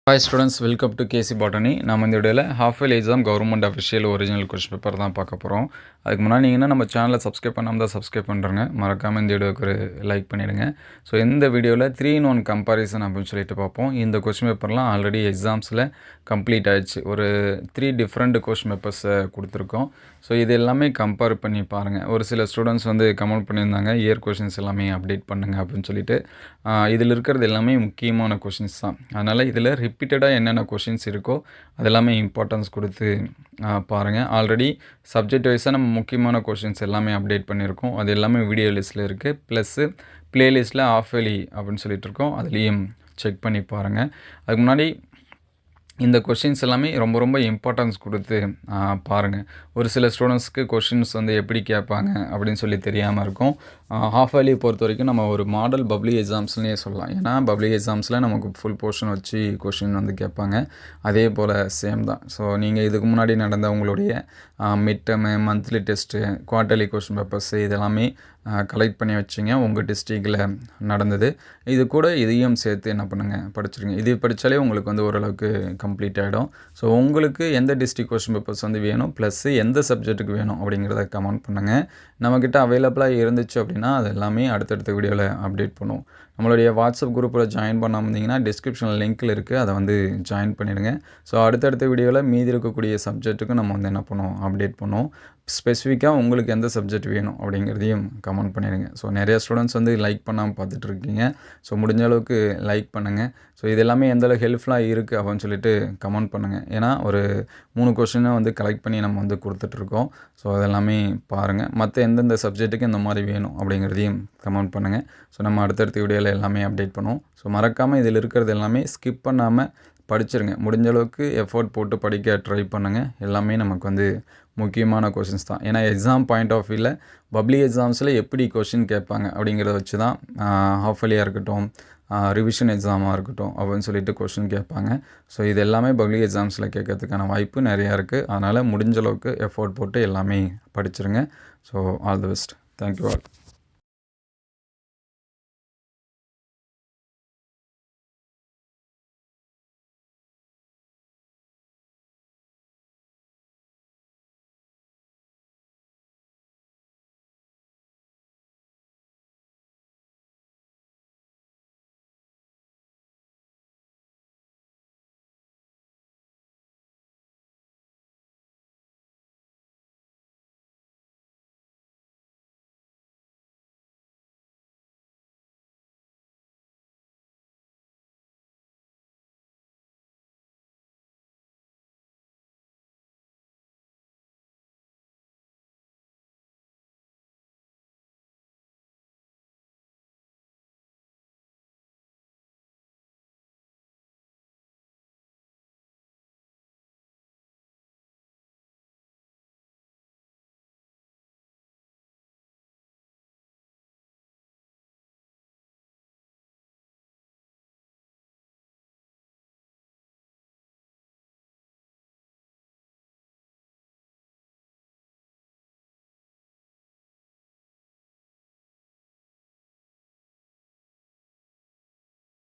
Hi students, welcome to KC Botany. நம்ம இந்த வீடியோவில் half yearly exam government official original question paper தான் பார்க்க போகிறோம். அதுக்கு முன்னாடி நீங்கள் நம்ம சேனலை சப்ஸ்கிரைப் பண்ணாமல் தான் சப்ஸ்கிரைப் பண்ணுறங்க. மறக்காமல் இந்த வீடியோக்கு ஒரு லைக் பண்ணிவிடுங்க. ஸோ இந்த வீடியோவில் 3-in-1 கம்பாரிசன் அப்படின்னு சொல்லிட்டு பார்ப்போம். இந்த கொஸ்டின் பேப்பர்லாம் ஆல்ரெடி எக்ஸாம்ஸில் கம்ப்ளீட் ஆகிடுச்சு. ஒரு 3 டிஃப்ரெண்ட் கொஸ்டின் பேப்பர்ஸை கொடுத்துருக்கோம். ஸோ இது எல்லாமே கம்பேர் பண்ணி பாருங்கள். ஒரு சில ஸ்டூடெண்ட்ஸ் வந்து கமெண்ட் பண்ணியிருந்தாங்க, இயர் கொஷின்ஸ் எல்லாமே அப்டேட் பண்ணுங்கள் அப்படின்னு சொல்லிட்டு. இதில் இருக்கிறது எல்லாமே முக்கியமான கொஷின்ஸ் தான். அதனால் இதில் ரிப்பீட்டடாக என்னென்ன கொஷின்ஸ் இருக்கோ அதெல்லாமே இம்பார்ட்டன்ஸ் கொடுத்து பாருங்கள். ஆல்ரெடி சப்ஜெக்ட் வைஸாக நம்ம முக்கியமான கொஷின்ஸ் எல்லாமே அப்டேட் பண்ணியிருக்கோம். அது எல்லாமே வீடியோ லிஸ்ட்டில் இருக்குது. ப்ளஸ்ஸு ப்ளேலிஸ்ட்டில் ஆஃப் இயர்லி அப்படின்னு சொல்லிட்டு இருக்கோம். அதுலேயும் செக் பண்ணி பாருங்கள். அதுக்கு முன்னாடி இந்த கொஷின்ஸ் எல்லாமே ரொம்ப ரொம்ப இம்பார்ட்டன்ஸ் கொடுத்து பாருங்கள். ஒரு சில ஸ்டூடெண்ட்ஸ்க்கு கொஷின்ஸ் வந்து எப்படி கேட்பாங்க அப்படின்னு சொல்லி தெரியாமல் இருக்கும். ஹாஃப் இயர்லி பொறுத்த வரைக்கும் நம்ம ஒரு மாடல் பப்ளிக் எக்ஸாம்ஸ்னே சொல்லலாம். ஏன்னா பப்ளிக் எக்ஸாம்ஸில் நமக்கு ஃபுல் போர்ஷன் வச்சு கொஷின் வந்து கேட்பாங்க. அதே போல் சேம் தான். ஸோ நீங்கள் இதுக்கு முன்னாடி நடந்த உங்களுடைய mid term, monthly test, quarterly question papers இதெல்லாமே கலெக்ட் பண்ணி வச்சிங்க. உங்கள் டிஸ்ட்ரிக்டில் நடந்தது. இது கூட இதையும் சேர்த்து என்ன பண்ணுங்கள், படிச்சிருங்க. இது படித்தாலே உங்களுக்கு வந்து ஓரளவுக்கு கம்ப்ளீட் ஆகிடும். ஸோ உங்களுக்கு எந்த டிஸ்ட்ரிக்ட் கொஸ்டின் பேப்பர்ஸ் வந்து வேணும், ப்ளஸ்ஸு எந்த சப்ஜெக்ட்டுக்கு வேணும் அப்படிங்கிறத கமெண்ட் பண்ணுங்கள். நம்மக்கிட்ட அவைலபிளாக இருந்துச்சு அப்படின்னா அது எல்லாமே அடுத்தடுத்த வீடியோவில் அப்டேட் பண்ணுவோம். நம்மளுடைய வாட்ஸ்அப் குரூப்பில் ஜாயின் பண்ணாமல் இருந்தீங்கன்னா டிஸ்கிரிப்ஷனில் லிங்க்கில் இருக்குது, அதை வந்து ஜாயின் பண்ணிடுங்க. ஸோ அடுத்தடுத்த வீடியோவில் மீதி இருக்கக்கூடிய சப்ஜெக்ட்டுக்கு நம்ம வந்து என்ன பண்ணுவோம், அப்டேட் பண்ணுவோம். ஸ்பெசிஃபிக்காக உங்களுக்கு எந்த சப்ஜெக்ட் வேணும் அப்படிங்கிறதையும் கமெண்ட் பண்ணிடுங்க. ஸோ நிறையா ஸ்டூடெண்ட்ஸ் வந்து லைக் பண்ணாமல் பார்த்துட்ருக்கீங்க. ஸோ முடிஞ்ச அளவுக்கு லைக் பண்ணுங்கள். ஸோ இது எல்லாமே எந்தளவுக்கு ஹெல்ப்ஃபுல்லாக இருக்குது அப்படின்னு சொல்லிட்டு கமெண்ட் பண்ணுங்கள். ஏன்னா ஒரு 3 கொஷினை வந்து கலெக்ட் பண்ணி நம்ம வந்து கொடுத்துட்ருக்கோம். ஸோ அதெல்லாமே பாருங்கள். மற்ற எந்தெந்த சப்ஜெக்ட்டுக்கு இந்த மாதிரி வேணும் அப்படிங்கிறதையும் கமெண்ட் பண்ணுங்கள். ஸோ நம்ம அடுத்தடுத்த வீடியோவில் எல்லாமே அப்டேட் பண்ணுவோம். ஸோ மறக்காமல் இதில் இருக்கிறது எல்லாமே ஸ்கிப் பண்ணாமல் படிச்சிருங்க. முடிஞ்ச அளவுக்கு எஃபோர்ட் போட்டு படிக்க ட்ரை பண்ணுங்கள். எல்லாமே நமக்கு வந்து முக்கியமான கொஷின்ஸ் தான். ஏன்னா எக்ஸாம் பாயிண்ட் ஆஃப் வியூவில் பப்ளிக் எக்ஸாம்ஸில் எப்படி கொஷின் கேட்பாங்க அப்படிங்கிறத வச்சு தான் ஹாஃப் இயர்லியாக இருக்கட்டும், ரிவிஷன் எக்ஸாமாக இருக்கட்டும் அப்படின்னு சொல்லிட்டு கொஷின் கேட்பாங்க. ஸோ இது எல்லாமே பப்ளிக் எக்ஸாம்ஸில் கேட்கறதுக்கான வாய்ப்பு நிறையா இருக்குது. அதனால் முடிஞ்ச அளவுக்கு எஃபோர்ட் போட்டு எல்லாமே படிச்சிருங்க. So all the best. Thank you all.